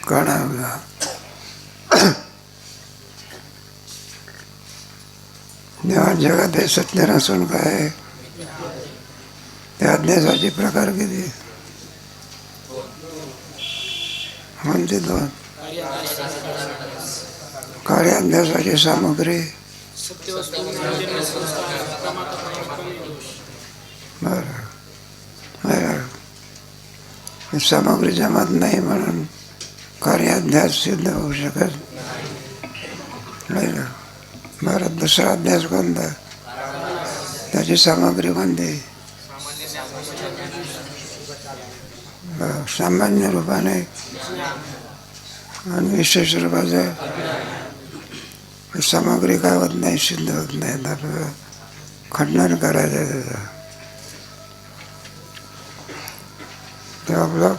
कळणार. जेव्हा जगात हे सत्य नसून काय त्या अज्ञासाचे प्रकार किती म्हणजे दोन. कार्याभ्यासाची सामग्री बरं सामग्री जमत नाही म्हणून कार्याभ्यास सिद्ध होऊ शकत नाही. बरं दुसरा अभ्यास कोणता? त्याची सामग्री कोणती? सामान्य रूपाने आणि विशेष रूपाचं सामग्री काय होत नाही, सिद्ध होत नाही. तर खंडन करायचं त्याचं. ते आपलं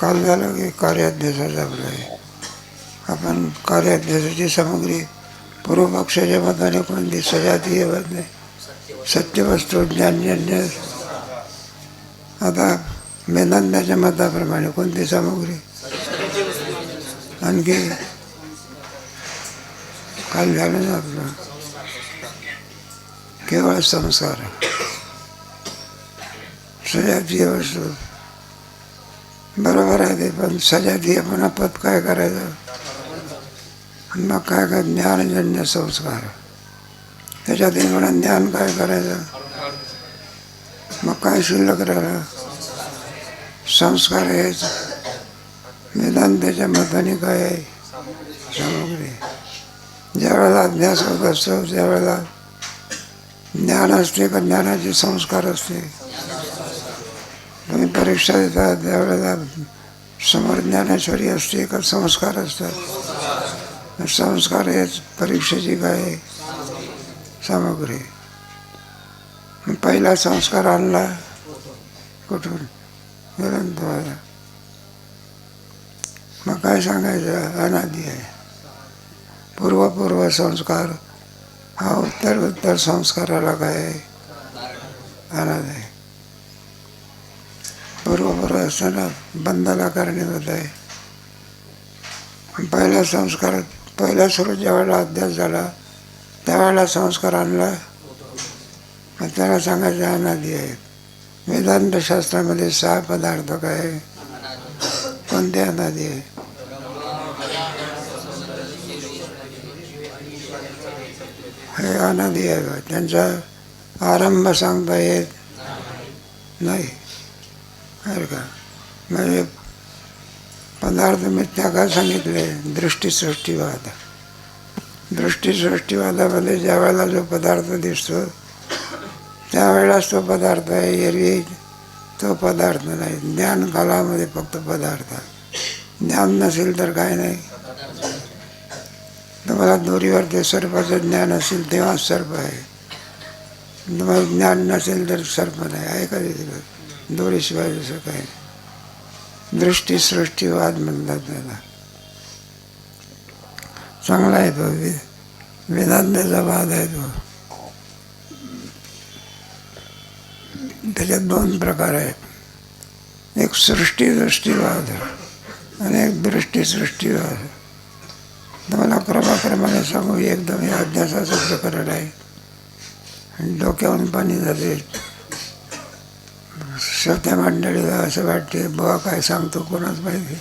काल झालं की कार्याभ्यासाचं आपलं आहे. आपण कार्याभ्यासाची सामग्री पूर्वपक्षाच्या मताने कोणती? सजातीय नाही, सत्यवस्तू ज्ञानजन्य. आता वेदांताच्या मताप्रमाणे कोणती सामग्री? आणखी काल झालं ना आपलं केवळ संस्कार, सजातीय वस्तू. बरोबर आहे ते, पण सजातीय पण पद काय करायचं? मग काय काय ज्ञानजन्य संस्कार, त्याच्यातही म्हणा ज्ञान काय करायचं? मग काय शिल्लक राहिलं? संस्कार हेच वेदांताच्या मताने काय आहे सामग्री. ज्यावेळेला अभ्यास होत असतो त्यावेळेला ज्ञान असते का ज्ञानाचे संस्कार असते? तुम्ही परीक्षा देता त्यावेळेला समोर ज्ञानेश्वरी असते का संस्कार असतात? संस्कार हेच परीक्षेची काय सामग्री. पहिला संस्कार आणला कुठून? वेदांतवाला. मग काय सांगायचं? अनादि आहे. पूर्व संस्कार हा उत्तर संस्काराला काय अनादि आहे. पूर्व असताना बंधाला कारणीभूत आहे. पहिला संस्कार पहिला सुरू ज्यावेळेला अभ्यास झाला त्यावेळेला संस्कार आणला, त्याला सांगायचं अनादि आहे. वेदांत शास्त्रामध्ये 6 पदार्थ काय कोणते अनादि आहे? हे अनादि आहे. त्यांचा आरंभ सांगता येत नाही आहे का? म्हणजे पदार्थ मिथ्या का सांगितले? दृष्टीसृष्टीवाद. दृष्टीसृष्टीवादामध्ये ज्या वेळेला जो पदार्थ दिसतो त्यावेळेलाच तो पदार्थ आहे, एरवी तो पदार्थ नाही. ज्ञान कालामध्ये फक्त पदार्थ. ज्ञान नसेल तर काय नाही. तुम्हाला दोरीवर ते सर्पाचं ज्ञान असेल तेव्हा सर्प आहे. तुम्हाला ज्ञान नसेल तर सर्प नाही आहे का? तिथं दोरीशिवाय जसं काय. दृष्टीसृष्टीवाद म्हणतात त्याला. चांगला आहे तो, वेदांताचा वाद आहे तो. त्याच्यात 2 प्रकार आहेत. एक सृष्टीदृष्टीवाद आणि एक दृष्टीसृष्टीवाद. तुम्हाला क्रमाक्रमाने सांगू. एकदम हे अभ्यासाचं प्रकरण आहे. डोक्यावरून पाणी जाते. श्रोत्या मंडळीला असं वाटते बुवा काय सांगतो कोणाच माहिती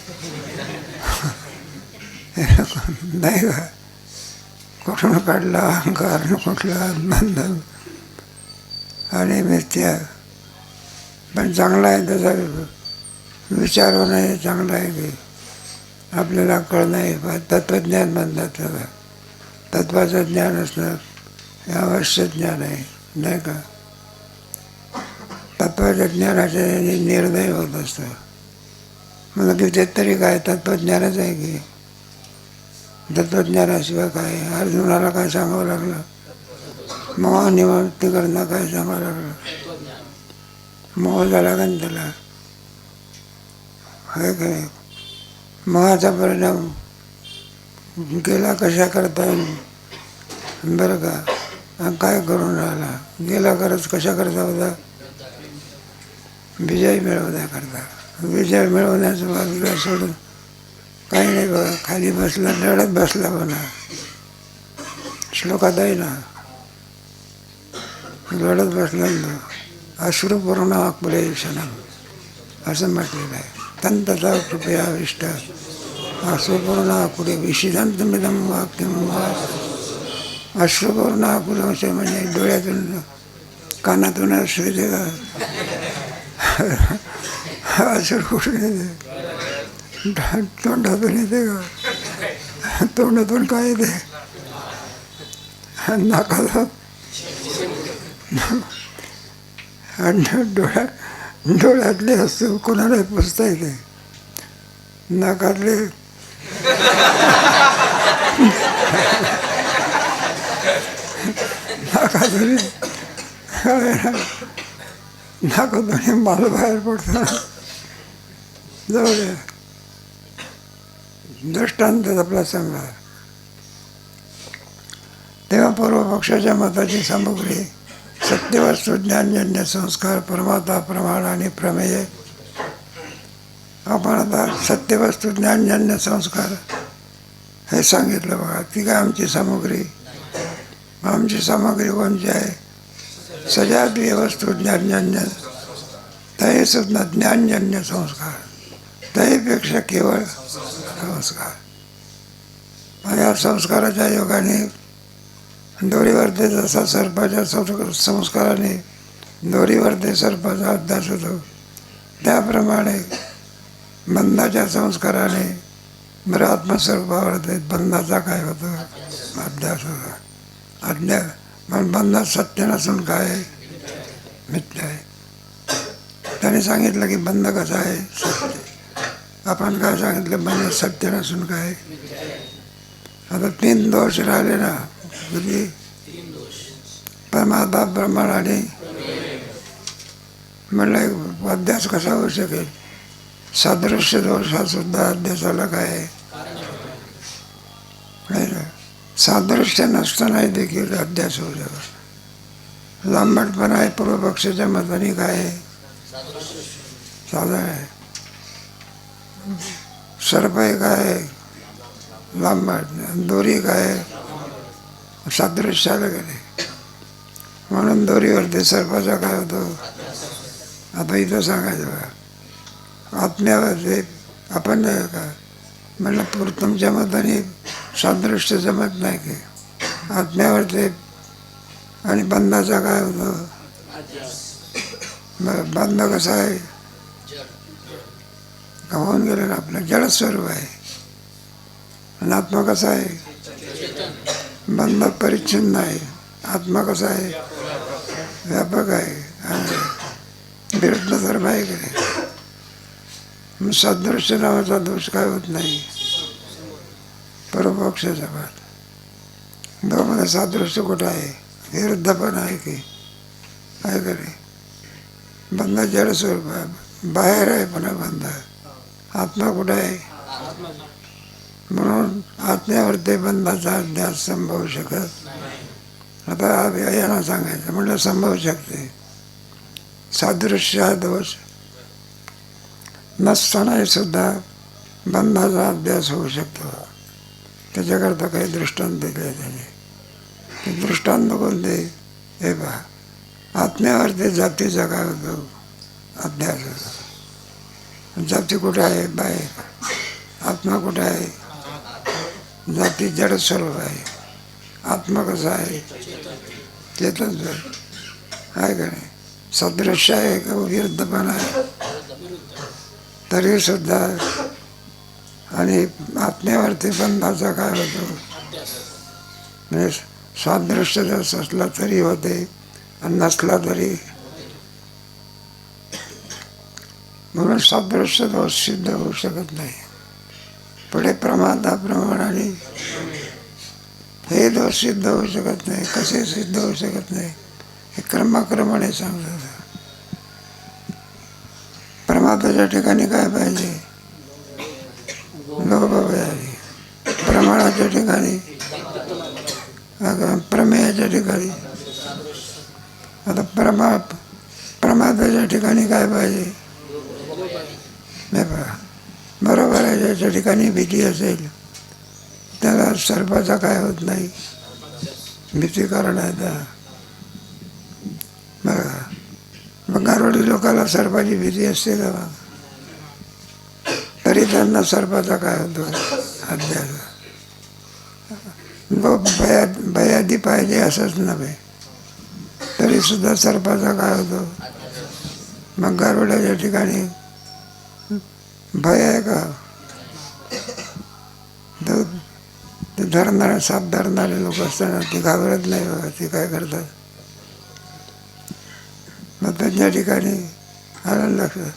नाही का? कुठून काढला अहंकार, कुठला बंधन आणि मिथ्या. पण चांगला आहे त्याचा विचार होणं हे चांगलं आहे की आपल्याला कळणं आहे. तत्त्वज्ञान म्हणतात त्याला. तत्त्वाचं ज्ञान असणं हे अवश्य ज्ञान आहे नाही का? तत्त्वाच्या ज्ञानाचे निर्णय होत असतो. म्हणजे की ते तरी काय तत्त्वज्ञानच आहे की? तत्त्वज्ञानाशिवाय काय? अर्जुनाला काय सांगावं लागलं? मोह निवृत्ती करणं काय सांगावं लागलं? मोह झाला का त्याला? हे काय मोहाचा परिणाम गेला कशा करता बरं का? काय करून राहिला? गेला खरंच कशा करता होता? विजय मिळवण्याकरता. विजय मिळवण्याचं बाजूला सोडून काही नाही बघा, खाली बसला, रडत बसला म्हणा. श्लोकात आहे ना, रडत बसला अश्रुपूर्ण आकुलेशनम असं म्हटलेलं आहे. तंतता कृपया विष्ट अश्रुपूर्ण आकुले विशिदंतमिदम वाक्यम वा. अश्रुपूर्ण आकुल म्हणजे डोळ्यातून कानातून अश्रू येते का, अश्रू कुठून येते, तोंडातून येते का, तोंडातून काय येते, नाकाला डोळ्यातले असतो कोणाला पुसता येते, नाकातले नाकातून माल बाहेर पडतो. जाऊ दे, दृष्टांत आपला सांगा. तेव्हा पूर्वपक्षाच्या मताची सामुग्री सत्यवस्तू ज्ञानजन्य संस्कार परमात्मा प्रमाण आणि प्रमेय. आपण आता सत्यवस्तू ज्ञानजन्य संस्कार हे सांगितलं बघा. ती काय आमची सामुग्री, आमची सामग्री कोणची आहे, सजातीय वस्तू ज्ञानजन्य तहे सुद्धा ज्ञानजन्य संस्कार, तहेपेक्षा केवळ संस्कार. या संस्काराच्या योगाने दोरीवरती जसा सर्पाच्या संस्काराने दोरीवरती सर्पाचा अभ्यास होतो, त्याप्रमाणे बंधाच्या संस्काराने बरं आत्मस्वरूपावरती बंधाचा काय होतो, अभ्यास होतो. पण बंधात सत्य नसून काय मिथ्या आहे. त्याने सांगितलं की बंध कसा आहे, सत्य. आपण काय सांगितलं, बंध सत्य नसून काय. आता 3 दोष राहिले ना, म्हणजे परमात्मा प्रमाण आणि म्हणलं अभ्यास कसा होऊ शकेल. सादृश्य दोष हा सुद्धा अभ्यासाला काय आहे, सादृश्य नसतानाही देखील अभ्यास होऊ शकतो. लांबटपणा आहे पूर्वपक्षाच्या मताने काय आहे, साधन आहे. सर्प आहे काय, लांबट. दोरी काय, सादृश्याला गेले. म्हणून दोरीवरती सर्पाचा काय होतो. आता इथं सांगायचं बघा, आत्म्यावरती आपण का म्हणलं तुमच्या मताने सादृश्य जमत नाही की. आत्म्यावरती आणि बंधाचा काय होतो, बंध कसा आहे, होऊन गेलं ना, आपलं जडस्वरूप आहे. आणि आत्मा कसा आहे, बंध परिच्छिन्न आहे. आत्मा कसा आहे, व्यापक आहे आणि विरुद्ध धर्म आहे की नाही. मग सादृश्य नावाचा दोष काय होत नाही पूर्वपक्षाच्या बात. दोघांमध्ये सादृश्य कुठं आहे, विरुद्ध पण आहे की आहे का नाही. बंध जड स्वरूप आहे, बाहेर आहे पण बंध. आत्मा कुठं आहे, म्हणून आत्म्यावरती बंधाचा अध्यास संभवू शकत. आता यांना सांगायचं म्हटलं संभवू शकते. सादृश्य हा दोष नसतानाही सुद्धा बंधाचा अभ्यास होऊ शकतो. त्याच्याकरता काही दृष्टांत दिले त्याने. ते दृष्टांत कोणते, हे पहा, आत्म्यावरती जातीचा काय होतो, अभ्यास होतो. जाती कुठे आहे, बाहेर. आत्मा कुठे आहे, जाती जड स्वरूप आहे. आत्मा कसा आहे, चेतन आहे का नाही. सदृश्य आहे का विरुद्ध पण आहे तरी सुद्धा. आणि आत्म्यावरती बंधाचा काय होतो, म्हणजे सादृश्य जर असला तरी होते आणि नसला तरी. म्हणून सादृश्य दोष सिद्ध होऊ शकत नाही. पुढे प्रमादा प्रमाणाने हे दोष सिद्ध होऊ शकत नाही. कसे सिद्ध होऊ शकत नाही, हे क्रमाक्रमाने सांगतात. प्रमादाच्या ठिकाणी काय पाहिजे, लोभ पाहिजे. प्रमाणाच्या ठिकाणी, प्रमेयाच्या ठिकाणी. आता प्रमादाच्या ठिकाणी काय पाहिजे, नाही बघा, बरोबर आहे. ज्याच्या ठिकाणी भीती असेल त्याला सर्पाचा काय होत नाही, भीती कारण आहे त्या. बघा, मग गारोडी लोकांना सर्पाची भीती असते का? तरी त्यांना सर्पाचा काय होतो, अध्यास. भयादी पाहिजे असंच नव्हे, तरी सुद्धा सर्पाचा काय होतो. मग गारोड्याच्या ठिकाणी भय आहे का? ते धरणारे, साप धरणारे लोक असताना ते घाबरत नाही बघा. ते काय करतात, मग त्यांच्या ठिकाणी आलं लक्षात.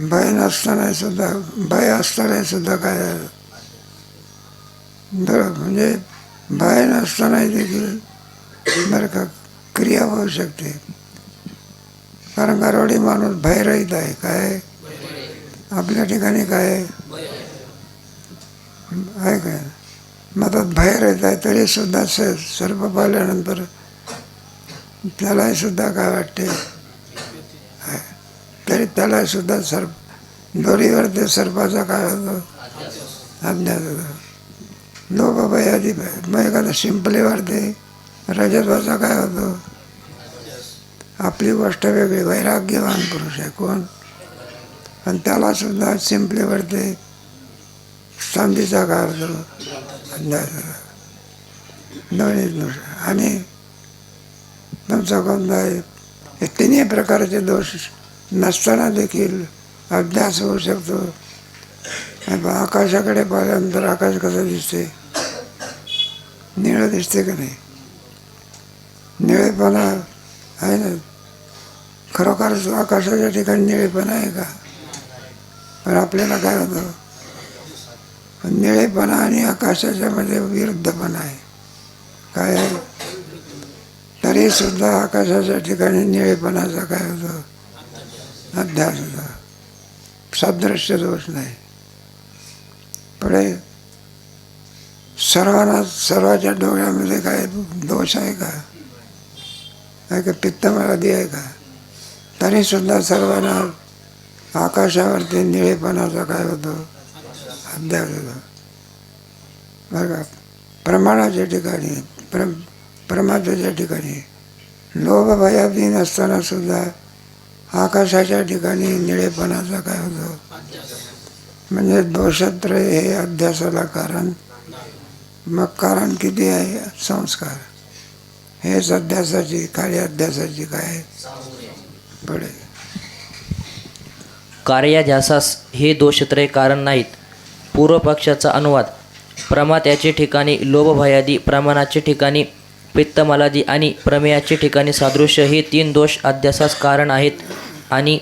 भय नसताना सुद्धा, भय असताना सुद्धा काय म्हणजे भय नसतानाही देखील बरं का क्रिया होऊ शकते. कारण गारोडी माणूस भयरहित आहे. काय आपल्या ठिकाणी काय आहे काय मतात भयरहित आहे, तरी सुद्धा सर्प पाहिल्यानंतर त्यालाही सुद्धा काय वाटते, तरी त्याला सुद्धा सर्प दोरीवर ते सर्पाचा काय होतो, अज्ञात होतो. लोभ भयादी भय. मग एखादा शिंपले वाढते, रजतवाचा काय होतो, आपली गोष्ट वेगळी. वैराग्यवान पुरुष आहे कोण, आणि त्याला सुद्धा शिंपले वाढते, संधीचा काय होतो, अज्ञात होतो. दोन्ही दोष. आणि तुमचा कोणता आहे, हे तिन्ही प्रकारचे दोष नसताना देखील अभ्यास होऊ शकतो. आकाशाकडे पाहिल्यानंतर आकाश कसं दिसते, निळं दिसते का नाही? निळेपणा आहे ना, खरोखर आकाशाच्या ठिकाणी निळेपणा आहे का? पण आपल्याला काय होतं, निळेपणा आणि आकाशाच्या मध्ये विरुद्धपणा आहे. काय आहे, तरी सुद्धा आकाशाच्या ठिकाणी निळेपणाचा काय होतो, अध्यास होता. सदृश्य दोष नाही. पुढे सर्वाच्या डोळ्यामध्ये काय दोष आहे का? पित्तमळादी आहे का? तरी सुद्धा सर्वांना आकाशावरती निळेपणाचा काय होतो, अध्यास होतो. बघा, प्रमाणाच्या ठिकाणी प्रमादाच्या ठिकाणी लोभ भयादी नसताना सुद्धा आकाशाच्या ठिकाणी निळेपणाचा काय होतो. म्हणजे दोषत्रय हे अध्यासाला कारण. मग कारण किती आहे, संस्कार. हेच अध्यासाची, कार्य अध्यासाची काय पुढे. कार्याध्यासास हे दोषत्रय कारण नाहीत. पूर्वपक्षाचा अनुवाद. प्रमात्याचे ठिकाणी लोभभयादी, प्रमाणाचे ठिकाणी पित्तमलादी आणि प्रमेयाचे ठिकाणी सादृश्य हे तीन दोष अध्यासास कारण आहेत. आणि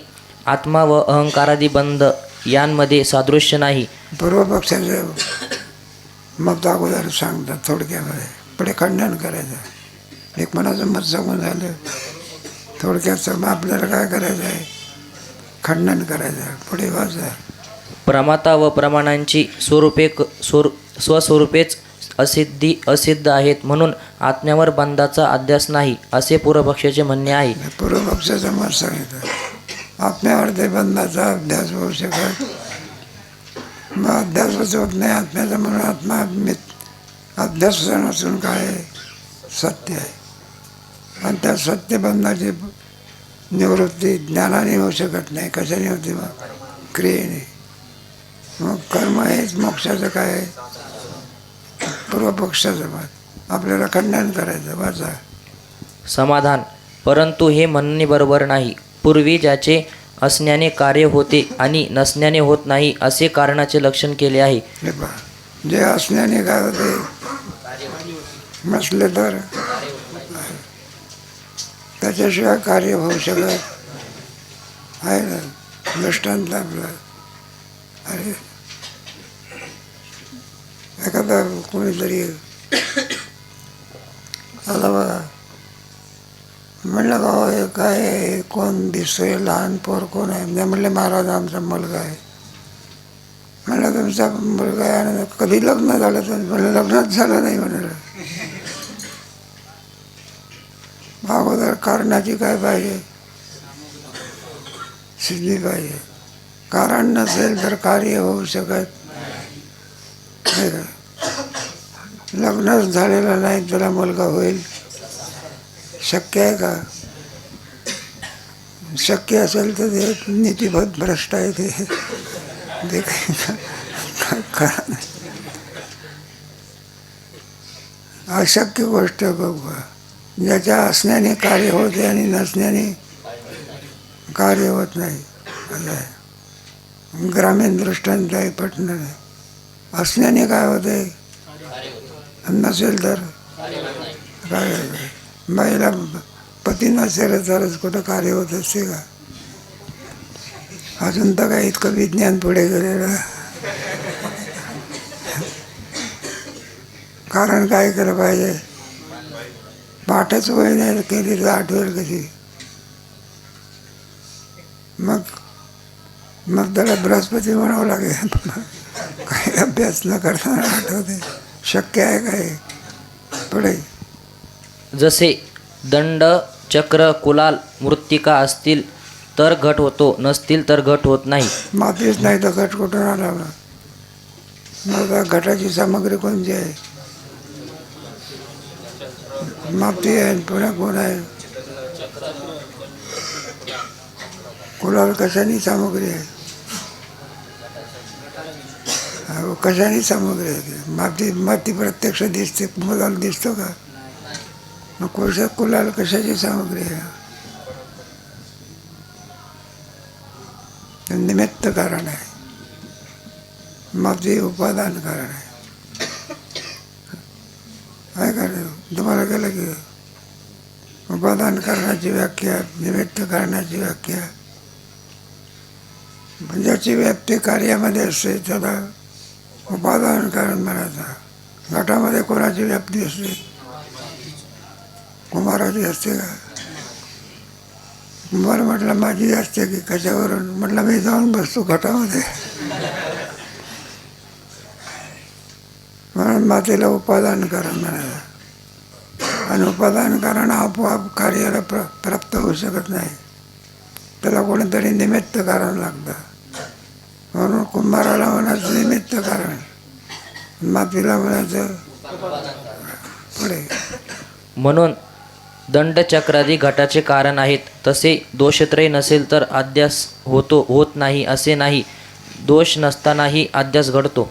आत्मा व अहंकारादी बंध यांमध्ये सादृश्य नाही. पूर्वपक्षाचे मत अगोदर सांगतात थोडक्यामध्ये, पुढे खंडन करायचं. एक मनाचं मत सांगून झालं, थोडक्यात आपल्याला काय करायचं आहे, खंडन करायचं. पुढे वाचा. प्रमाता व प्रमाणांची स्वस्वरूपेच असिद्ध आहेत, म्हणून आत्म्यावर बंधाचा अध्यास नाही, असे पूर्वपक्षाचे म्हणणे आहे. पूर्वपक्षाचं मत सांगितलं, आत्म्यावर ते बंधाचा अभ्यास होऊ शकत. मग अध्यासच होत नाही आत्म्याचा, म्हणून आत्मा अध्यास नसून काय सत्य आहे. आणि त्या सत्यबंधाची निवृत्ती ज्ञानाने होऊ शकत नाही. कशाने होते, मग क्रियेने. मग कर्म हेच मोक्षाचं काय आहे, पूर्वपक्षाचं मत. आपल्याला खंडन करायचं. वाचा. समाधान. परंतु हे म्हणणे बरोबर नाही. पूर्वी ज्याचे असण्याने कार्य होते आणि नसण्याने होत नाही, असे कारणाचे लक्षण केले आहे. हे पहा, जे असण्याने काय होते, नसले तर त्याच्याशिवाय कार्य होऊ शकत आहे ना. दृष्टांत आपला, अरे एखादा कोणीतरी आला बघा, म्हणलं बाबा हे काय कोण दिसतोय, लहान पोर कोण आहे? मी म्हणले महाराज आमचा मुलगा आहे. म्हणलं तुमचा मुलगा आहे, आणि कधी लग्न झालं? तर म्हणलं लग्नच झालं नाही. म्हणाल अगोदर कारणाची काय पाहिजे, सिद्धी पाहिजे. कारण नसेल तर कार्य होऊ शकत नाही का? लग्नच झालेलं नाही तुला मुलगा होईल, शक्य आहे का? शक्य असेल तर ते नीतिबद्ध भ्रष्ट आहे ते काय करा नाही. अशक्य गोष्ट बघ, ज्याच्या असण्याने कार्य होते आणि नसण्याने कार्य होत नाही. असं आहे. ग्रामीण दृष्टांत आहे, पटणार नाही. असण्याने काय होते, नसेल तर काय होते. बाईला पती नसेल तरच कुठं कार्य होत असते का? अजून तर काय इतकं विज्ञान पुढे गेलेलं. कारण काय केलं पाहिजे, पाठच वय नाही केली तर आठवेल कशी? मग त्याला बृहस्पती म्हणावं लागेल. काही अभ्यास न करताना आठवते. शक्य आहे काय पुढे? जसे दंड, चक्र, कुलाल, मृत्तिका असतील तर घट होतो, नसतील तर घट होत नाही. मातीच नाही तर घट कुठून आला? मग घटाची सामग्री कोणती आहे? माती आहे. पुन्हा कोण आहे? कुलाल कशाने सामग्री आहे? कशाने सामग्री आहे? माती प्रत्यक्ष दिसते, कुलाल दिसतो का? मग कुलाल कशाची सामग्री आहे? निमित्त कारण आहे. माती उपादान कारण आहे. काय करायचं तुम्हाला केलं की उपादान करण्याची व्याख्या, निमित्त करण्याची व्याख्या, ज्याची व्याप्ती कार्यामध्ये असते त्याला उपादान कारण म्हणायचं. घटामध्ये कोणाची व्याप्ती असते? कुंभाराची असते का? कुंभार म्हटलं माझी असते की कशावरून? म्हटलं मी जाऊन बसतो घटामध्ये. म्हणून मातीला उपादान कारण म्हणायचं. आणि उपादान कारण आपोआप कार्याला प्राप्त होऊ शकत नाही, त्याला कोणीतरी निमित्त कारण लागतं. म्हणून कुंभाराला म्हणायचं निमित्त कारण, मातीला म्हणायचं पुढे. म्हणून दंडचक्रादी घटाचे कारण आहेत. तसे दोषत्रय नसेल तर अध्यास होत नाही असे नाही. दोष नसतानाही अध्यास घडतो.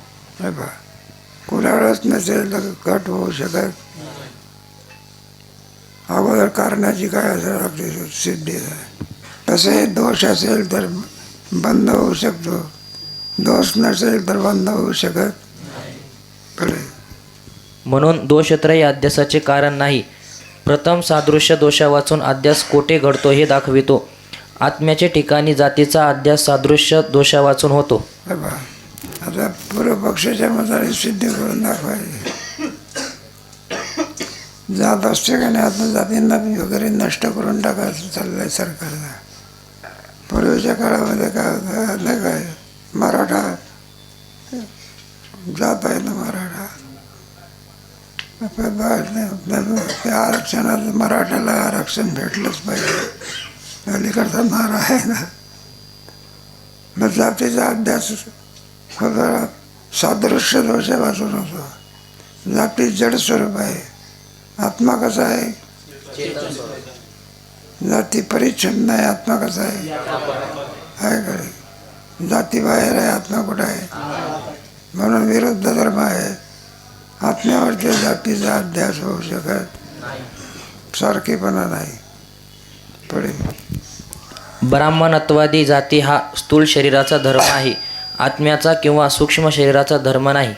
कुलाळच नसेल तर घट होऊ शकत. अगोदर कारणाची काय असं लागते सिद्धी. तसे दोष असेल तर बंद होऊ शकतो, दोष नसेल तर बंद होऊ शकत. म्हणून दोषत्रय अध्यासाचे कारण नाही. प्रथम सादृश्य दोषा वाचून अध्यास कोठे घडतो हे दाखवितो. आत्म्याचे ठिकाणी जातीचा अध्यास सादृश्य दोषा वाचून होतो. आता पूर्व पक्षाच्या मताने सिद्ध करून दाखवायचे. जात असते का नाही आत्मजातींना वगैरे नष्ट करून टाकायचं चाललंय सरकारला. पूर्वीच्या काळामध्ये काय होतं नाही काय, मराठा जात आहे ना, मराठा त्या आरक्षणात मराठाला आरक्षण भेटलंच पाहिजे. अलीकडचा नारा आहे ना. मग जातीचा अभ्यास होता, सादृश्य दोषापासून होतो. जाती जड स्वरूप आहे, आत्मा कसा आहे? जाती परिच्छिन्न आहे, आत्मा कसा आहे कडे? जाती बाहेर आहे, आत्मा कुठं आहे? म्हणून विरुद्ध धर्म आहे. आत्म्यावरती जातीचा अध्यास होऊ शकत, सारखेपणा नाही. पुढे ब्राह्मणत्वादी जाती हा स्थूल शरीराचा धर्म आहे, आत्म्याचा किंवा सूक्ष्म शरीराचा धर्म नाही.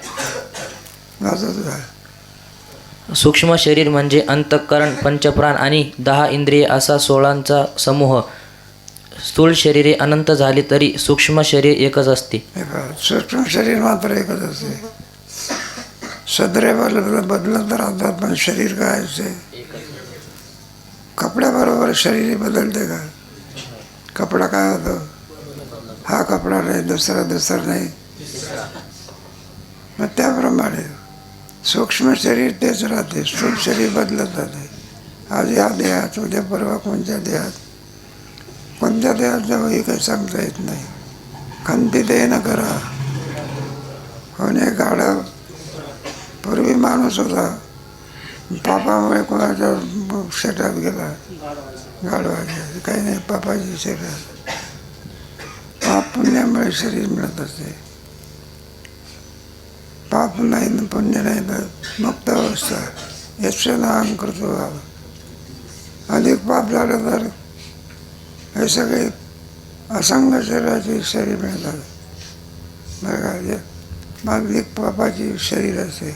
सूक्ष्म शरीर म्हणजे अंतःकरण, पंचप्राण आणि 10 इंद्रिये असा 16चा समूह. स्थूल शरीरे अनंत झाली तरी सूक्ष्म शरीर एकच असते. सूक्ष्म शरीर मात्र एकच असते. सदरे बदलत राहतात पण शरीर काय असते? कपड्याबरोबर शरीर बदलते का? कपडा काय होतो? हा कपडा नाही, दुसरा नाही. मग त्याप्रमाणे सूक्ष्म शरीर तेच राहते, स्थूल शरीर बदलत जाते. आज या देहात, उद्या परवा कोणत्या देहात जावं हे काही सांगता येत नाही. खंती ते न करा. होणे गाढा पूर्वी माणूस होता, पापामुळे कोणाच्या शेतात गेला गाढवाच्या, काही नाही, पापाची शेतात. पाप पुण्यामुळे शरीर मिळत असते. पाप नाही न पुण्य नाही तर मुक्त अवस्था. यक्षनाहं करतो. अधिक पाप झालं तर हे सगळे असंग शरीराचे शरीर मिळतात. बघा, अधिक पापाची शरीर असते.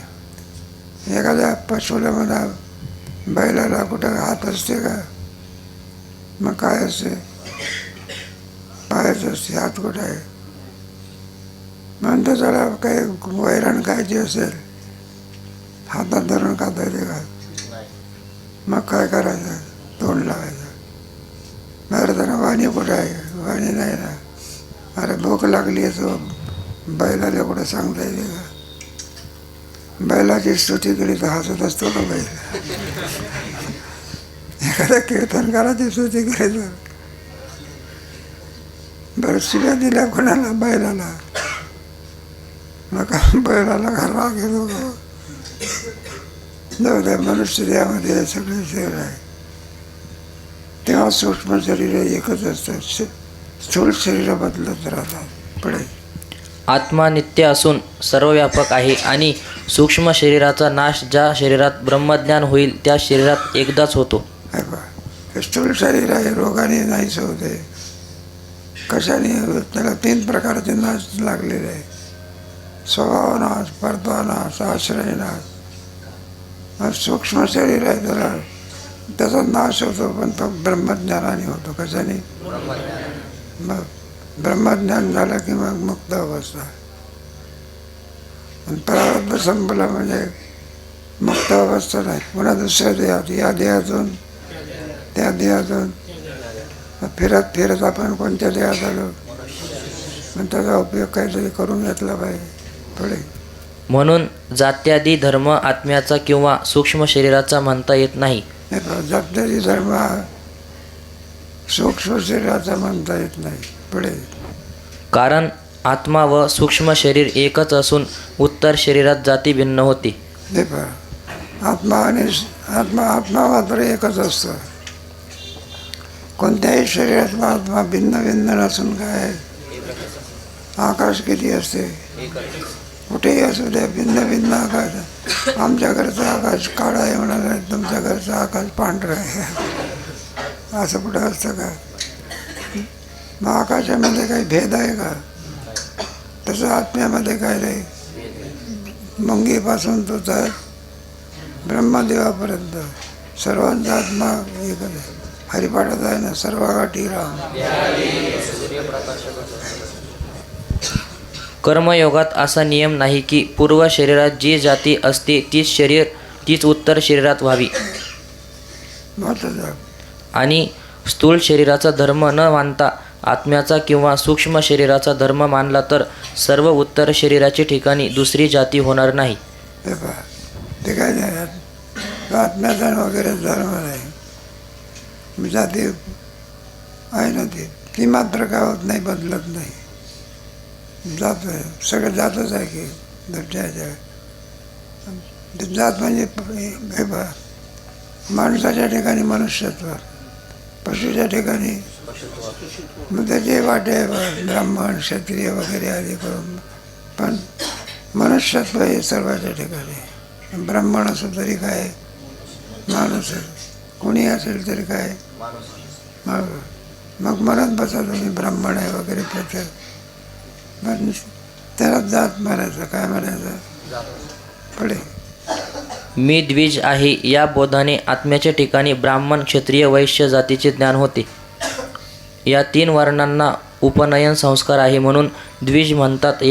एखाद्या पशुला म्हणा, बैलाला कुठं हात असते का? मग काय असते? पायच असते, हात कुठं आहे? म्हणतो त्याला काही वैरण खायची असेल, हातात धरून खाता येते का? मग काय करायचं? तोंड लावायचं. बरं, त्याला वाणी कुठं आहे? वाणी नाही ना. अरे भूक लागली आहे, तो बैलाला कुठं सांगता येते का? बैलाची स्तुती केली तर हसत असतो का बैल? एखाद्या कीर्तनकाराची स्तुती केली तर बरं शिव्या दिल्या कोणाला? बैलाला. मग बैलाला राग येतो का? जाऊ द्या, मनुष्य देहामध्ये सगळे शरीर आहे. तेव्हा सूक्ष्म शरीर एकच असतं. स्थूल शरीर बदलत राहतात. पुढे आत्मा नित्य असून सर्वव्यापक आहे आणि सूक्ष्म शरीराचा नाश ज्या शरीरात ब्रह्मज्ञान होईल त्या शरीरात एकदाच होतो. हे स्थूल शरीर आहे, रोगाने नाहीच होते. कशाने? त्याला 3 प्रकारचे नाश लागलेले आहे. स्वभाव नाश, परत्वा नाश, आश्रय नाश. सूक्ष्म शरीर आहे, त्याचा नाश होतो, पण तो ब्रह्मज्ञानाने होतो. कशाने? मग ब्रह्मज्ञान झालं की मग मुक्त अवस्था. आणि प्रारब्ध संपलं म्हणजे मुक्त अवस्था नाही. पुन्हा दुसऱ्या देहात, या देहातून त्या देहातून फिरत फिरत आपण कोणत्या देहात आलो, पण त्याचा उपयोग काहीतरी करून घेतला पाहिजे. पुढे म्हणून जात्यादी धर्म आत्म्याचा किंवा सूक्ष्म शरीराचा म्हणता येत नाही. जात्यादी धर्म सूक्ष्म शरीराचा म्हणता येत नाही. पुढे कारण आत्मा व सूक्ष्म शरीर एकच असून उत्तर शरीरात जाती भिन्न होती. हे पहा, आत्मा आणि आत्मा मात्र एकच असतो. कोणत्याही शरीरातला आत्मा भिन्न भिन्न नसून काय? आकाश किती असते? कुठेही असू द्या, भिन्न भिन्न आकाश. आमच्या घरचं आकाश काळं आहे म्हणाला, तुमच्या घरचं आकाश पांढरं आहे, असं कुठं असतं का? मग आकाशामध्ये काही भेद आहे का? तसं आत्म्यामध्ये काय नाही. मुंगीपासून तो तर ब्रह्मदेवापर्यंत सर्वांचा आत्मा एकच आहे. हरिपाठात आहे ना, सर्व गाठी राम. कर्मयोगात असा नियम नाही की पूर्व शरीरात जी जाती असते तीच उत्तर शरीरात व्हावी. आणि स्थूल शरीराचा धर्म न मानता आत्म्याचा किंवा सूक्ष्म शरीराचा धर्म मानला तर सर्व उत्तर शरीराच्या ठिकाणी दुसरी जाती होणार नाही. ते काय नाही, आत्म्याचा वगैरे धर्म नाही. जाती आहे ना, ती मात्र काय होत नाही, बदलत नाही. जात आहे, सगळं जातच आहे की दर्जाच्या. जात म्हणजे हे बा, माणसाच्या ठिकाणी मनुष्यत्व, पशुच्या ठिकाणी मग त्याचे वाटे ब्राह्मण क्षत्रिय वगैरे आदी करून, पण मनुष्यत्व हे सर्वांच्या ठिकाणी. ब्राह्मण असो तरी काय, माणूस कोणी असेल तरी काय, मग म्हणत बसा तुम्ही ब्राह्मण आहे वगैरे प्रचार, पण त्याला जात म्हणायचं, काय म्हणायचं? पुढे मी द्विज आहे या बोधाने आत्म्याच्या ठिकाणी ब्राह्मण क्षत्रिय वैश्य जातीचे ज्ञान होते. या 3 वर्णांना उपनयन संस्कार आहे म्हणून द्विज म्हणतात.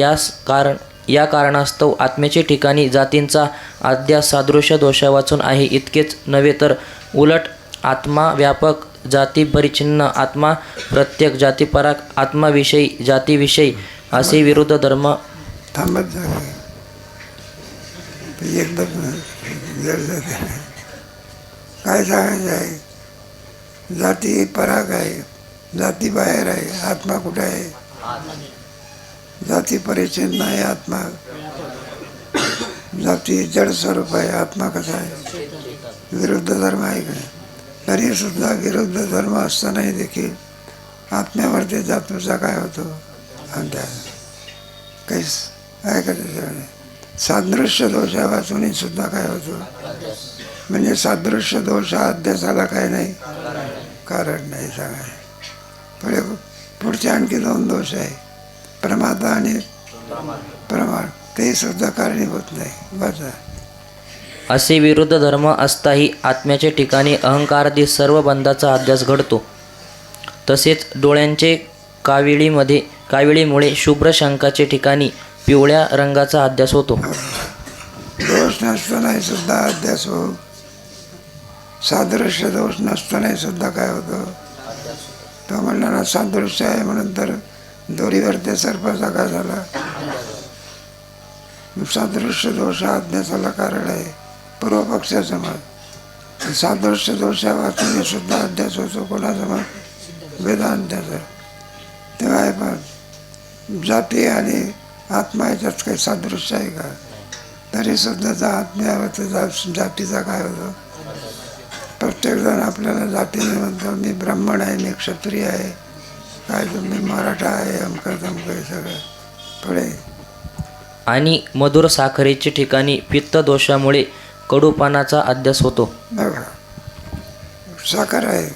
या कारणास्तव आत्म्याच्या ठिकाणी जातींचा अध्यास सादृश्य दोषा वाचून आहे. इतकेच नव्हे तर उलट आत्मा व्यापक, जाती परिच्छिन्न, आत्मा प्रत्येक, जातीपराक, आत्माविषयी, जातीविषयी असे विरुद्ध धर्म. थांबत जा, एकदम काय सांगायचं आहे? जाती पराग आहे, जाती बाहेर आहे, आत्मा कुठे आहे? जाती परिचिन नाही आत्मा. जाती जड स्वरूप आहे, आत्मा कसा आहे विरुद्ध धर्म आहे का. तरी सुद्धा विरुद्ध धर्म असतानाही देखील आत्म्यावरती जातीचा काय होतो अंध्यास. काही आहे का त्याच्यामध्ये. सादृश्य दोषा वाचूनही सुद्धा काय होतो. म्हणजे सादृश्य दोष हा अध्यासाला काय नाही, कारण नाही सांगाय. पुढे पुढचे आणखी 2 दोष आहे, प्रमादा आणि प्रमाण, ते सुद्धा कारणीभूत नाही. बस. असे विरुद्ध धर्म असताही आत्म्याच्या ठिकाणी अहंकारादी सर्व बंधाचा अध्यास घडतो. तसेच डोळ्यांचे काविळीमुळे शुभ्र शंखाचे ठिकाणी पिवळ्या रंगाचा अध्यास होतो. दोष नसतानाही सुद्धा अध्यास हो. सादृश्य दोष नसतानाही सुद्धा काय होतं. तो म्हणला ना सादृश्य आहे म्हणून तर दोरीवर त्या सर्पाचा काय झाला. सादृश्य दोष हा अध्यासाला कारण आहे. पूर्वपक्षाचं मत. सादृश्य दोषा वाचून सुद्धा अध्यास होतो. कोणाचं मत. वेदांताचं. तेव्हा आहे पण जाती आणि आत्मा याच्यात काही सादृश्य आहे का. तरी सुद्धा आत्म्यावरती जातीचा काय होतो. प्रत्येकजण आपल्याला जातीने म्हणतो मी ब्राह्मण आहे, मी क्षत्रिय आहे, काय तुम्ही मराठा आहे, अमकं तमकं हे सगळं. पुढे आणि मधुर साखरेच्या ठिकाणी पित्त दोषामुळे कडूपणाचा अध्यास होतो. बघा साखर आहे,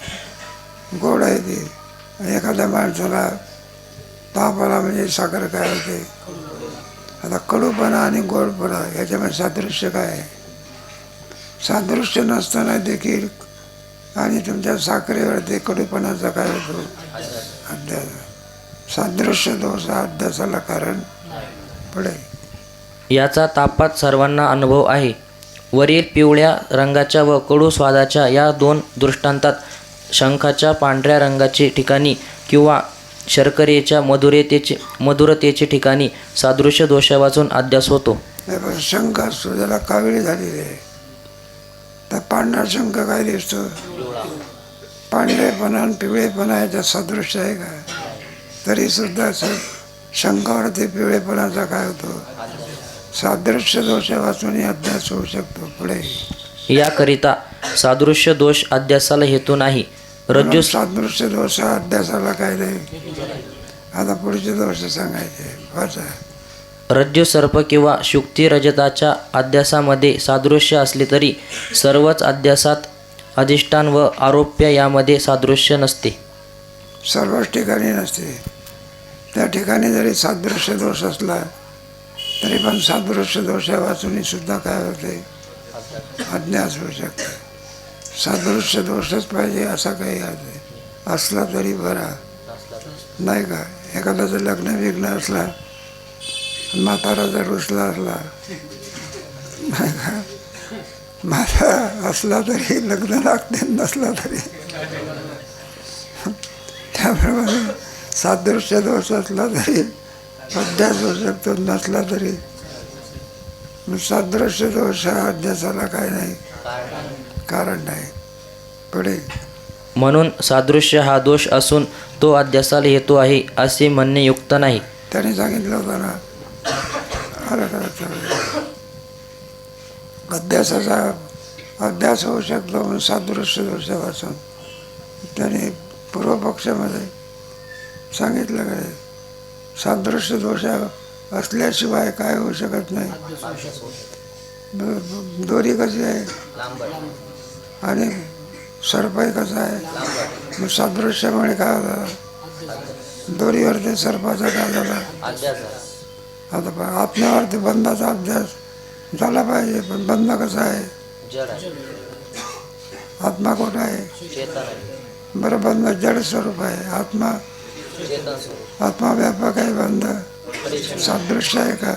गोड आहे ती. एखाद्या माणसाला ताप आला म्हणजे साखर काय होते. आता कडूपणा आणि गोडपणा याच्यामध्ये सादृश्य काय आहे. सादृश्य नसताना देखील आणि तुमच्या साखरेवरती कडूपणाचा काय होतो अध्यास. सादृश्य दोष हा अध्यासाला कारण. पुढे याचा तापात सर्वांना अनुभव आहे. वरील पिवळ्या रंगाच्या व कडू स्वादाच्या या 2 दृष्टांतात शंखाच्या पांढऱ्या रंगाचे ठिकाणी किंवा शर्करेच्या मधुरतेचे ठिकाणी सादृश्य दोषावाचून अध्यास होतो. शंख असतो ज्याला काविळी झालेली आहे, तर पांढरा शंख काय दिसतो. पांढरेपणा आणि पिवळेपणा याच्यात सादृश्य आहे का. तरी सुद्धा शंखावरती पिवळेपणाचा काय होतो. सादृश्य दोषा वाचून अध्यास होऊ शकतो. पुढे याकरिता सादृश्य दोष अध्यासाला हेतू नाही. रज्जू सादृश्य दोष अध्यासाला काय नाही. आता पुढचे दोष सांगायचे. वाचा. रज्जू सर्प किंवा शुक्ती रजताच्या अध्यासामध्ये सादृश्य असले तरी सर्वच अध्यासात अधिष्ठान व आरोप्य यामध्ये सादृश्य नसते. सर्वच ठिकाणी नसते. त्या ठिकाणी जरी सादृश्य दोष असला तरी पण सादृश्य दोषा वाचून सुद्धा काय होते अज्ञास होऊ शकते. सादृश्य दोषच पाहिजे असा काही असला तरी बरा नाही का. एखाद्याचं लग्न विघ्न असला, म्हातारा जर रुसला असला नाही का, म्हातारा असला तरी लग्न लागते, नसला तरी. त्याप्रमाणे सादृश्य दोष असला तरी अध्यास होऊ शकतो, नसला तरी. सादृश्य दोष हा अध्यासाला काय नाही, कारण नाही. पुढे म्हणून सादृश्य हा दोष असून तो अध्यासाला हेतू आहे असे म्हणणे युक्त नाही. त्याने सांगितलं होतं ना अध्यासाचा अध्यास होऊ शकतो म्हणून सादृश्य दोषापासून. त्याने पूर्वपक्षामध्ये सांगितलं काय सादृश्य दोष असल्याशिवाय काय होऊ शकत नाही. दोरी कशी आहे आणि सर्पही कसा आहे. मग सादृश्यामुळे काय होतं दोरीवरती सर्पाचा काय झाला. आता आत्म्यावरती बंधाचा अभ्यास झाला पाहिजे, पण बंध कसा आहे. आत्मा कुठं आहे. बरं बंध जड स्वरूप आहे. आत्मा व्यापक आहे. बंध सादृश्य आहे का.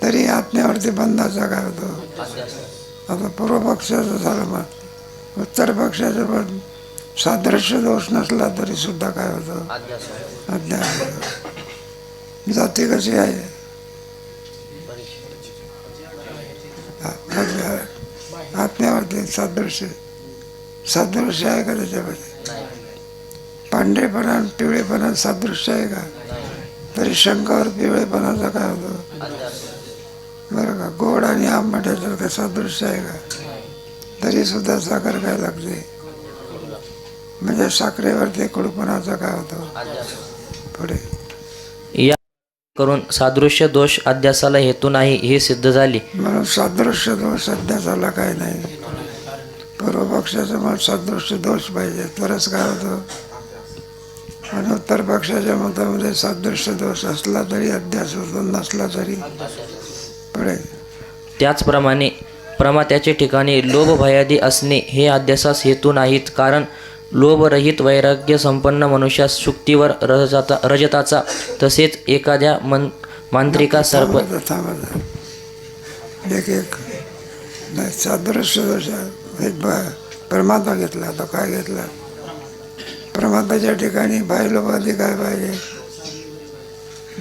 तरी आत्म्यावरती बंधाचा काय होतो. आता पूर्वपक्षाचं झालं मग. उत्तर पक्षाचं पण सादृश्य दोष नसला तरी सुद्धा काय होतं अध्यास. जाती कशी आहे आत्म्यावरती सादृश्य आहे का त्याच्यामध्ये. पांढरेपणा पिवळेपणा सादृश्य आहे का. तरी शंकावर पिवळेपणाचा काय होतो? बरं का, गोड आणि आंबट्याचं काय सादृश्य आहे का? तरी सुद्धा साखर काय लागते? म्हणजे साखरेवरती कडूपणाचा काय होतो? पुढे या करून सादृश्य दोष अध्यासाला हेतू नाही हे सिद्ध झाले. म्हणून सादृश्य दोष अध्यासाला काय नाही. पूर्वपक्षाचं मत सादृश्य दोष पाहिजे तरच काय होतं. आणि उत्तर पक्षाच्या मतामध्ये सादृश्य दोष असला तरी अध्यास होतो, नसला तरी पुढे. त्याचप्रमाणे प्रमात्याचे ठिकाणी लोभ भयादी असणे हे अध्यासास हेतू नाहीत, कारण लोभरहित वैराग्य संपन्न मनुष्यास शुक्तीवर रजताचा तसेच एखाद्या मांत्रिका सर्प एक नाही सादृश्य दोष प्रमाता घेतला. आता काय घेतला? प्रमाताच्या ठिकाणी लोभादी काय पाहिजे?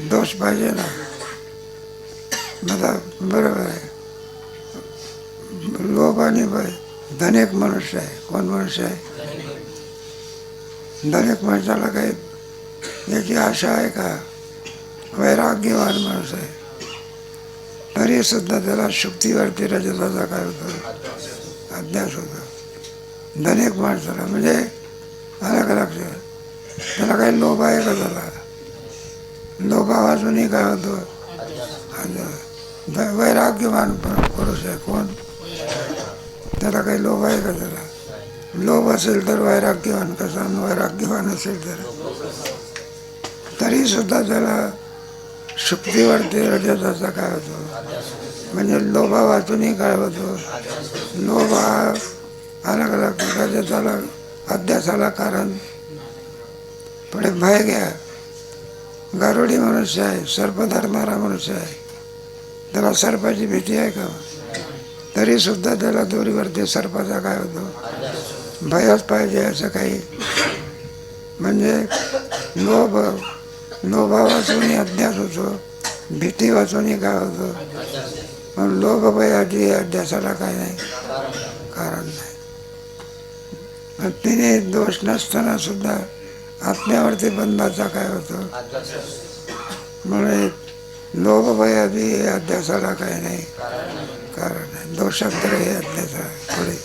दोष पाहिजे ना. मला बरोबर आहे. लोभ आणि धनिक मनुष्य आहे. कोण मनुष्य आहे? धनिक माणसाला काही याची आशा आहे का? वैराग्यवान माणूस आहे तरी सुद्धा त्याला शुक्तीवरती रजताचा काय होतो? अध्यास होतो. धनिक माणसाला म्हणजे अलग लक्षात त्याला काही लोभ आहे का? त्याला लोभा वाजूनही काय होतो? वैराग्यवान पुरुष आहे. कोण? त्याला काही लोभ आहे का? त्याला लोभ असेल तर वैराग्यवान कसा? वैराग्यवान असेल तर तरी सुद्धा त्याला शुक्तीवरती रजताचा काय होतो? म्हणजे लोभा वाचूनही काय होतो? लोभ हा अलग अलग रजताला अध्यासाला कारण. पुढे भय घ्या. गारुडी मनुष्य आहे, सर्प धरणारा मनुष्य आहे, त्याला सर्पाची भीती आहे का? तरी सुद्धा त्याला दोरीवरती सर्पाचा काय होतो? भयच पाहिजे असं काही. म्हणजे लोभा वाचूनही अध्यास होतो, भीती वाचूनही काय होतो? पण लोभ भयाची अध्यासाला काय नाही, कारण नाही. तिने दोष नसताना सुद्धा आत्म्यावरती बंधाचा काय होतो? म्हणून लोभ भयादी अध्यासाला काय नाही, कारण नाही. दोषांतर हे अध्यासा. पुढे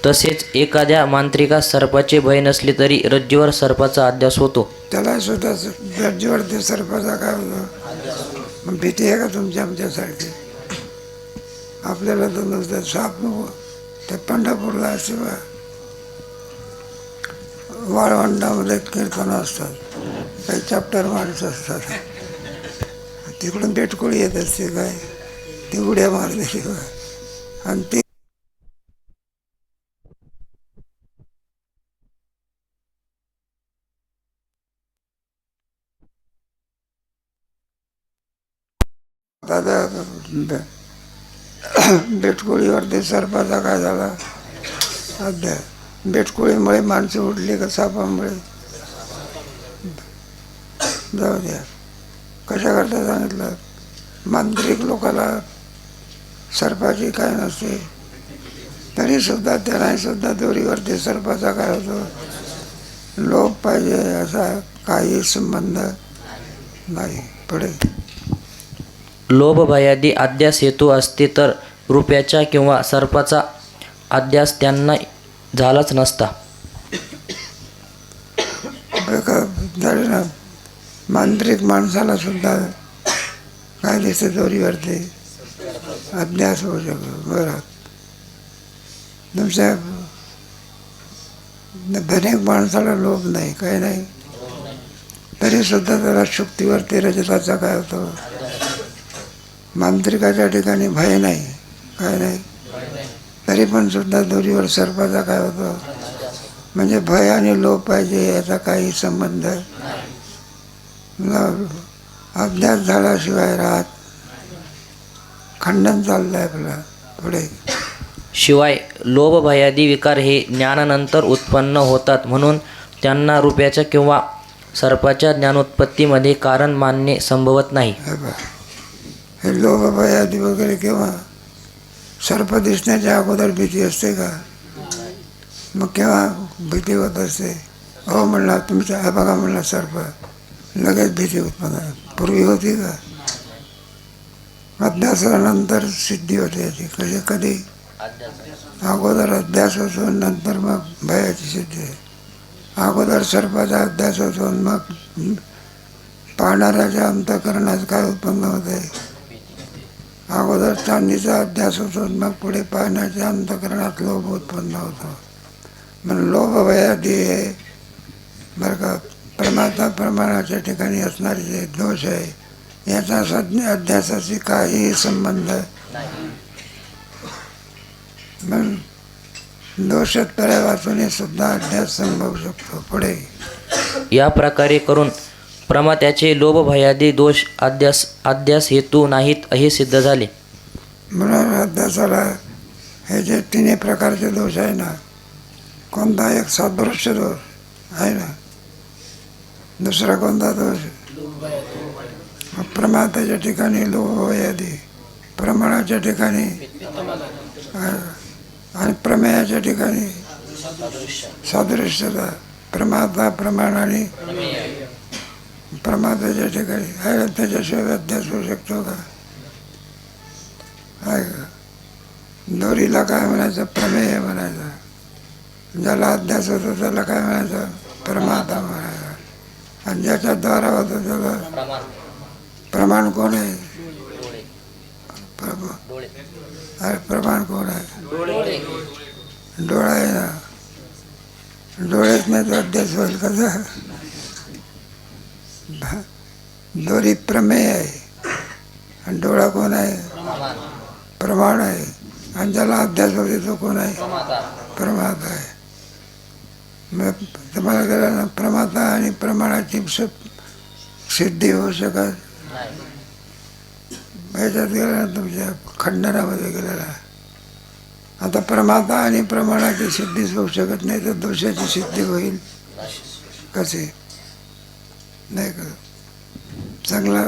तसेच एखाद्या मांत्रिकास सर्पाचे भय नसले तरी रज्जूवर सर्पाचा अध्यास होतो. त्याला सुद्धा रज्जूवरती सर्पाचा काय होतो? मग भीती आहे का तुमच्या आमच्यासारखी? आपल्याला तर नुसतं साप नको. ते पंढरपूरला असे वाळवंटामध्ये कीर्तन असतात, काही चॅप्टर माणसं असतात, तिकडून बेटकोळी येत असते काय, ती उड्या मारली आणि ती बेटकोळीवरती सर्पाचा काय झाला? अध्याय. बेटकोळीमुळे माणसं उडली का सापामुळे? जाऊ द्या. कशा करता सांगितलं? मांत्रिक लोकाला सर्पाची काय नसते तरी सुद्धा त्यांना सुद्धा दोरीवरती सर्पाचा काय होतो? लोभ पाहिजे असा काही संबंध नाही. पुढे लोभ भयादी अध्यास हेतू असते तर रुपयाच्या किंवा सर्पाचा अध्यास त्यांना झालाच नसता. झाले ना. मांत्रिक माणसाला सुद्धा काय दिसते? दोरीवरती अध्यास होऊ शकतो. बरं, तुमच्या धनिक माणसाला लोभ नाही, काय नाही, तरी सुद्धा त्याला शुक्तीवरती रजताचा काय होतो? मांत्रिकाच्या ठिकाणी भय नाही, काय नाही, तरी पण सुद्धा दोरीवर सर्पाचा काय होतो? म्हणजे भय आणि लोभ पाहिजे याचा काही संबंध अध्यास झाल्याशिवाय राहत. खंडन चाललंय आपला. पुढे शिवाय लोभ भयादी विकार हे ज्ञानानंतर उत्पन्न होतात, म्हणून त्यांना रुपयाच्या किंवा सर्पाच्या ज्ञानोत्पत्तीमध्ये कारण मानणे संभवत नाही. हे लोभ भयादी वगैरे किंवा सर्प दिसण्याच्या अगोदर भीती असते का? मग केव्हा भीती होत असते? हो म्हणला तुमच्या बघा म्हणला सर्प, लगेच भीती उत्पन्न. पूर्वी होती का? अभ्यासानंतर सिद्धी होते याची. कधी कधी अगोदर अभ्यास होतो, नंतर मग भयाची सिद्धी. अगोदर सर्पाचा अभ्यास होतो, मग पाहणाऱ्याच्या अंतःकरणात काय उत्पन्न होते? अगोदर चांदीचा अभ्यास होतो, मग पुढे पाहण्याच्या अंतःकरणात लोभ उत्पन्न होतो. म्हणून लोभ भयादी हे बरं का परमात्मा प्रमाणाच्या ठिकाणी असणारे जे दोष आहे याचा अध्यासाशी काहीही संबंध नाही. मग दोषत्रय वाचून सुद्धा अध्यास संभवू शकतो. पुढे या प्रकारे करून प्रमात्याचे लोभ भयादी दोष अध्यास हेतू नाहीत हे सिद्ध झाले. म्हणून अध्यासाला हे जे तिन्ही प्रकारचे दोष आहे ना, कोणता एक सादृश्य दोष आहे ना, दुसरा कोणता दोष? प्रमात्याच्या ठिकाणी लोभ भयादी, प्रमाणाच्या ठिकाणी आणि प्रमेयाच्या ठिकाणी सादृश्यता. प्रमाता प्रमाण आणि प्रमाताच्या ठिकाणी आहे. त्याच्याशिवाय अध्यास होऊ शकतो का? आहे का? दोरीला काय म्हणायचं? प्रमेय म्हणायचं. ज्याला अध्यास होतो त्याला काय म्हणायचं? प्रमाता म्हणायचं. आणि ज्याच्या द्वारा होतो त्याला प्रमाण कोण आहे? अरे प्रमाण कोण आहे? डोळा आहे ना. डोळेच नाही तर अध्यास होईल कसा? दोरी प्रमेय आहे आणि डोळा कोण आहे? प्रमाण आहे. आणि ज्याला अध्यास होते तो कोण आहे? प्रमाता आहे. मग तुम्हाला गेला ना, प्रमाता आणि प्रमाणाची सिद्धी होऊ शकत ह्याच्यात गेला ना, तुमच्या खंडनामध्ये गेलेला. आता प्रमाता आणि प्रमाणाची सिद्धीच होऊ शकत नाही तर दोषाची सिद्धी होईल कसे? नाही का? चांगला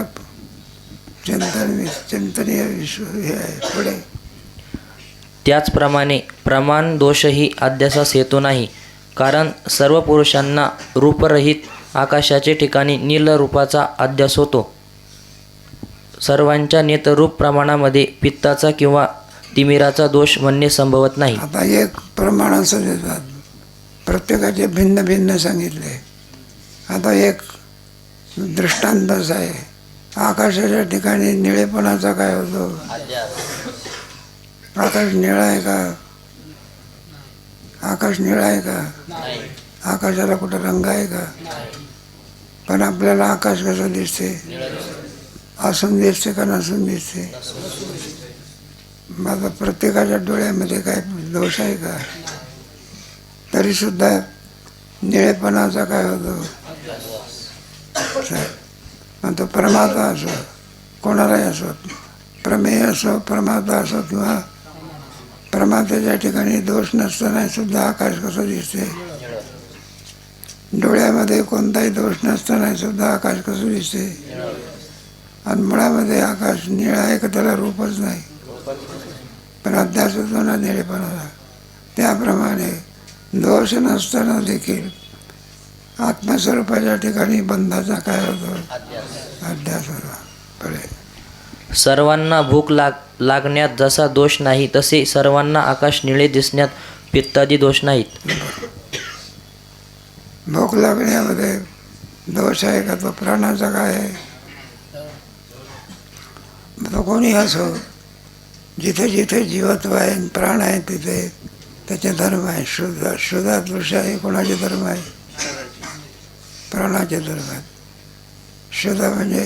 चिंतनीय विश्व हे आहे. पुढे त्याचप्रमाणे प्रमाण दोषही अध्यासास हेतू नाही. कारण सर्व पुरुषांना रूपरहित आकाशाचे ठिकाणी नील रूपाचा अध्यास होतो. सर्वांच्या नेतरूप प्रमाणामध्ये पित्ताचा किंवा तिमिराचा दोष म्हणणे संभवत नाही. आता एक प्रमाणाचं देतात, प्रत्येकाचे भिन्न भिन्न सांगितले. आता एक दृष्टांतच आहे. आकाशाच्या ठिकाणी निळेपणाचा काय होतो? आकाश निळा आहे का? आकाश निळा आहे का? आकाशाला कुठं रंग आहे का? पण आपल्याला आकाश कसं दिसते? असून दिसते का नसून दिसते? माझा प्रत्येकाच्या डोळ्यामध्ये काय दोष आहे का? तरी सुद्धा निळेपणाचा काय होतो? मग तो प्रमाता असो, कोणालाही असो, प्रमेय असो, प्रमाता असो किंवा प्रमात्याच्या ठिकाणी दोष नसताना सुद्धा आकाश कसं दिसते? डोळ्यामध्ये कोणताही दोष नसताना सुद्धा आकाश कसं दिसते? आणि मुळामध्ये आकाश निळा आहे का? त्याला रूपच नाही, पण अध्यास होतो ना निळेपणाला. त्याप्रमाणे दोष नसताना देखील आत्मस्वरूपाच्या ठिकाणी बंधाचा काय होतो? अध्यास होतो. पुढे सर्वांना भूक लागण्यात जसा दोष नाही तसे सर्वांना आकाश निळे दिसण्यात पित्तादी दोष नाहीत. भूक लागण्यामध्ये दोष आहे का? तो प्राणाचा काय आहे? तो कोणी असो, जिथे जिथे जीवत्व आहे प्राण आहे तिथे त्याचे धर्म आहे. शुद्धात पुरुष आहे. कोणाचे धर्म आहे? प्राणाचे धर्म आहेत. शुद्ध म्हणजे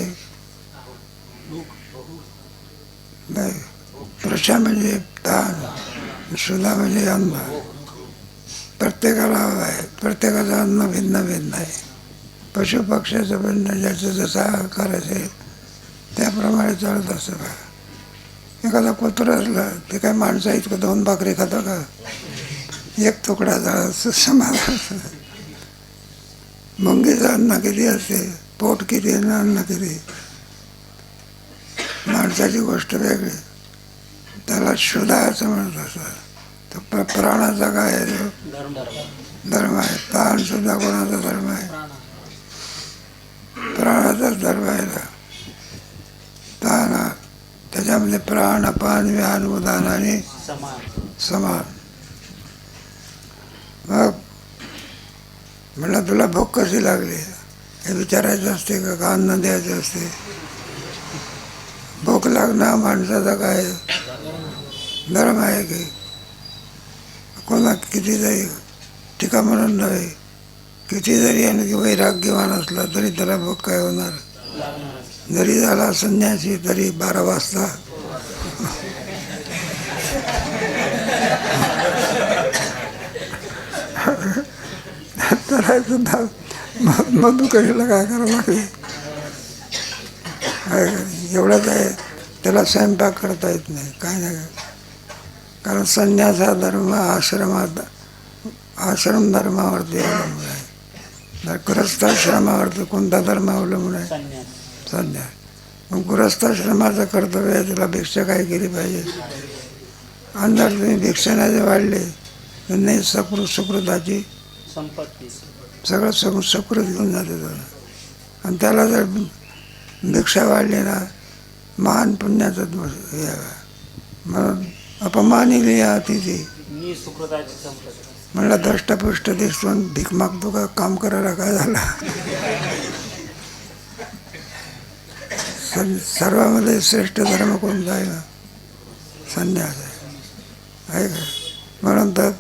नाही, पुरुषा म्हणजे ताण, शुद्धा म्हणजे अन्न. प्रत्येकाला हवं आहे. प्रत्येकाचं अन्न भिन्न भिन्न आहे. पशु पक्ष्याचं भिन्न, ज्याचं जसा आकार असेल त्याप्रमाणे चालत असतं का? एखादा कुत्रा असला ते काय माणसा इतकं 2 भाकरी खातं का? एक तुकडा झाला समाधान. मुंगीचं अन्न किती असते, पोट किती आहे ना अन्न किती. माणसाची गोष्ट वेगळी, त्याला शुद्धा असं म्हणत असतं. तर प्राणाचा काय आहे? तो धर्म आहे. ताण सुद्धा कोणाचा धर्म आहे? प्राणाचाच धर्म आहे ना. त्याच्यामध्ये प्राण अपान व्यान उदान आणि समान. मग म्हणलं तुला भूक कशी लागली हे विचारायचं असते का अन्न द्यायचं असते? भूक लागणं माणसाचा काय धर्म आहे की? कोणा किती जरी टीका म्हणून नव्हे, किती जरी आणखी वैराग्यवान असला तरी त्याला भूक काय होणार? जरी झाला संन्यासी तरी 12 वाजता तर सुद्धा मधुकरीला काय करावं लागेल? एवढंच आहे, त्याला स्वयंपाक करता येत नाही, काय नाही. कारण संन्यास हा धर्म आश्रम धर्मावरती अवलंबून आहे. गृहस्थाश्रमावरती कोणता धर्म अवलंबून आहे? संन्यास. मग गृहस्थाश्रमाचं कर्तव्य आहे, त्याला भिक्षा काय केली पाहिजे? आणि जर तुम्ही भिक्षा नाही वाढले तर नाही सुकृताची संपत्ती सगळं सुकृत घेऊन जाते तो. आणि त्याला जर भिक्षा वाढली ना महान पुण्याचं हे आहे. म्हणून अपमानिली अतिथी मी सुकृताची संपत्ती. म्हणलं दष्टपुष्ट दिसून भीक मागतो का? काम करायला काय झाला? सर्वामध्ये श्रेष्ठ धर्म कोणता आहे ना? संन्यास आहे का? म्हणून तर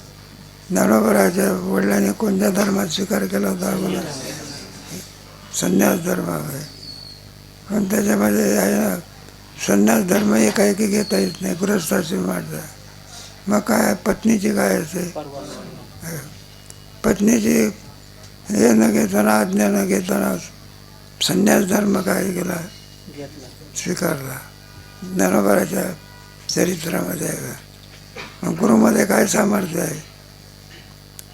ज्ञानोबराच्या वडिलांनी कोणत्या धर्मात स्वीकार केला होता अगोदर? संन्यास धर्म आहे. पण त्याच्यामध्ये आहे ना, संन्यास धर्म एकाएकी घेता येत नाही, गृहस्थाश्रम वाटतं. मग काय पत्नीची काय असते? पत्नीची हे न घेताना, आज्ञा न घेताना संन्यास धर्म काय केला? स्वीकारला. ज्ञानोबराच्या चरित्रामध्ये आहे का? मग गुरुमध्ये काय सामर्थ्य आहे?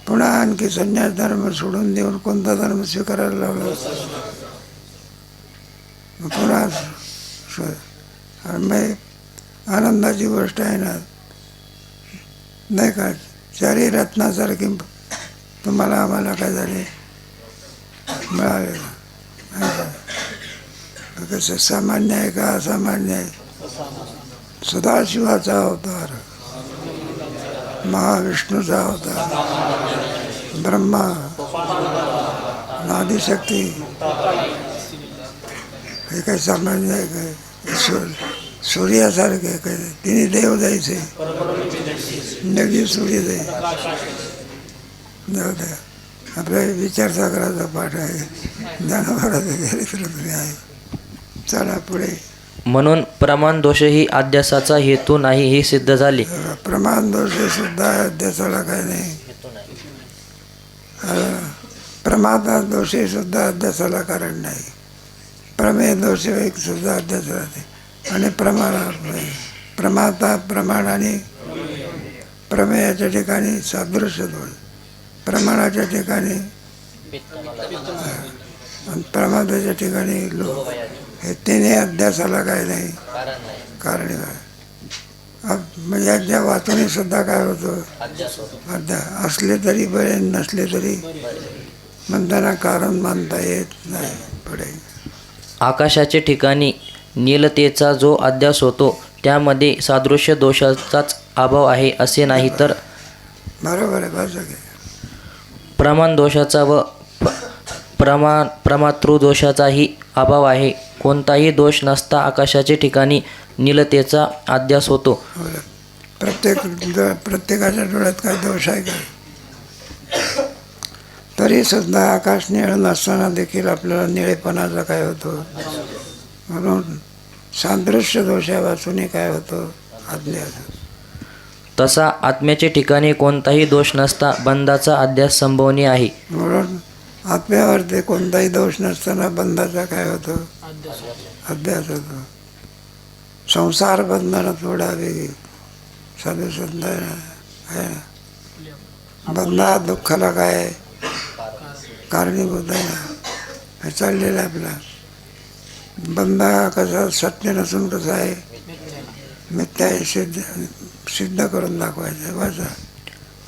पुन्हा आणखी संन्यास धर्म सोडून देऊन कोणता धर्म स्वीकारायला लावला? पुन्हा मग आनंदाची गोष्ट आहे ना, नाही का? 4 रत्नासारखी तुम्हाला आम्हाला काय झाले मिळाले? कसं सामान्य आहे का असामान्य आहे? सदाशिवाचा अवतार, महाविष्णूचा अवतार, ब्रह्मा, आदिशक्ती, हे काही सामान्य आहे काय? सूर्यासारखे काय? तिने देव जायचे, नदी सूर्य जाई. जाऊ द्या, आपल्या विचारसागराचा पाठ आहे, ज्ञानोबराचं चरित्र तुम्ही आहे. चला पुढे. म्हणून प्रमाण दोष ही अध्यासाचा हेतू नाही हे सिद्ध झाले. प्रमाण दोष सुद्धा अध्यासाला काय नाही. प्रमादा दोषी सुद्धा अध्यासाला कारण नाही. प्रमेय दोष एक सुद्धा अध्यासाला नाही. आणि प्रमाता प्रमाण आणि प्रमेयाच्या ठिकाणी सादृश्य दोष, प्रमाणाच्या ठिकाणी आणि प्रमादाच्या ठिकाणी लोक, हे तिन्ही अध्यासाला काय नाही कारण. म्हणजे ज्या वाचून सुद्धा काय होतं? अध्यास असले तरी बरे, नसले तरी म्हणताना कारण मानता येत नाही. पुढे आकाशाचे ठिकाणी नीलतेचा जो अध्यास होतो त्यामध्ये सादृश्य दोषाचाच अभाव आहे असे नाही, तर बरोबर आहे. बस आहे. प्रमाण दोषाचा व प्रमातृदोषाचाही अभाव आहे. कोणताही दोष नसता आकाशाचे ठिकाणी नीलतेचा अध्यास होतो. प्रत्येकाच्या डोळ्यात काय दोष आहे का? तरी सुद्धा आकाश निळ नसताना देखील आपल्याला निळेपणाचा काय होतो? म्हणून सादृश्य दोषा वाचून काय होतं? अध्यास. तसा आत्म्याचे ठिकाणी कोणताही दोष नसता बंधाचा अध्यास संभवनीय आहे. म्हणून आत्म्यावरती कोणताही दोष नसताना बंधाचा काय होतो? अध्यास होतो. संसार बंधन थोडा वेगळी साधू संत आहे ना, बंधा दुःखाला काय आहे? कारणीभूत आहे ना. हे चाललेलं आहे आपला बंधा. कसा सत्य नसून कसं आहे? मिथ्या आहे. सिद्ध करून दाखवायचं. वाचा.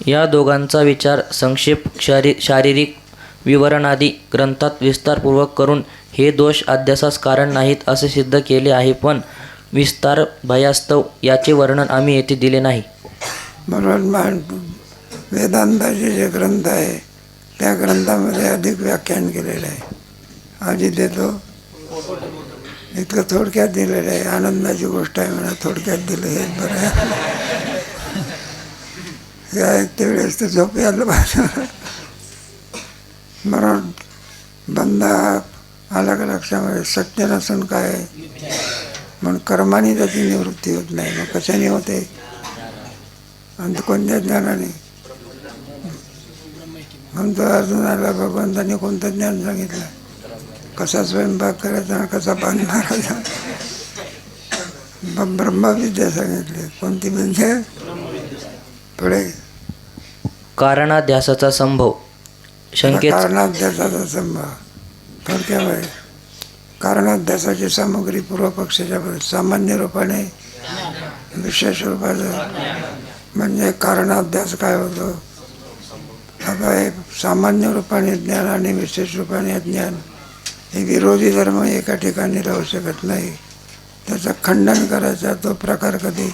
या दोघांचा विचार संक्षेप शारीरिक विवरणादी ग्रंथात विस्तारपूर्वक करून हे दोष अध्यासास कारण नाहीत असे सिद्ध केले आहे, पण विस्तार भयास्तव याचे वर्णन आम्ही येथे दिले नाही. म्हणून वेदांताचे जे ग्रंथ आहे त्या ग्रंथामध्ये अधिक व्याख्यान केलेलं आहे. आधी देतो इतकं थोडक्यात दिलेलं आहे. आनंदाची गोष्ट आहे म्हणा, थोडक्यात दिलं हे बरं आहे. हे ऐकते वेळेस तर झोप यायला पाहिजे. म्हणून बंध आला का लक्षामध्ये सत्य नसून काय आहे? म्हणून कर्माने त्याची निवृत्ती होत नाही. मग कशाने होते? आणि कोणत्या ज्ञानाने? म्हणून तो अर्जुनाला भगवंताने कोणतं ज्ञान सांगितलं? कसा स्वयंपाक करायचा आणि कसा पान मारायचा. ब्रह्मविद्या सांगितली. कोणती विद्या? पुढे कारणाध्यासाचा संभव शंकेत कारणाध्यासाचा संभव. थोडक्यामध्ये कारणाध्यासाची सामग्री पूर्वपक्षाच्या सामान्य रूपाने विशेष रूपाचं. म्हणजे कारणाध्यास काय होतो? आता हे सामान्य रूपाने ज्ञान आणि विशेष रूपाने अज्ञान हे विरोधी धर्म एका ठिकाणी राहू शकत नाही. त्याचं खंडन करायचा तो प्रकार कधी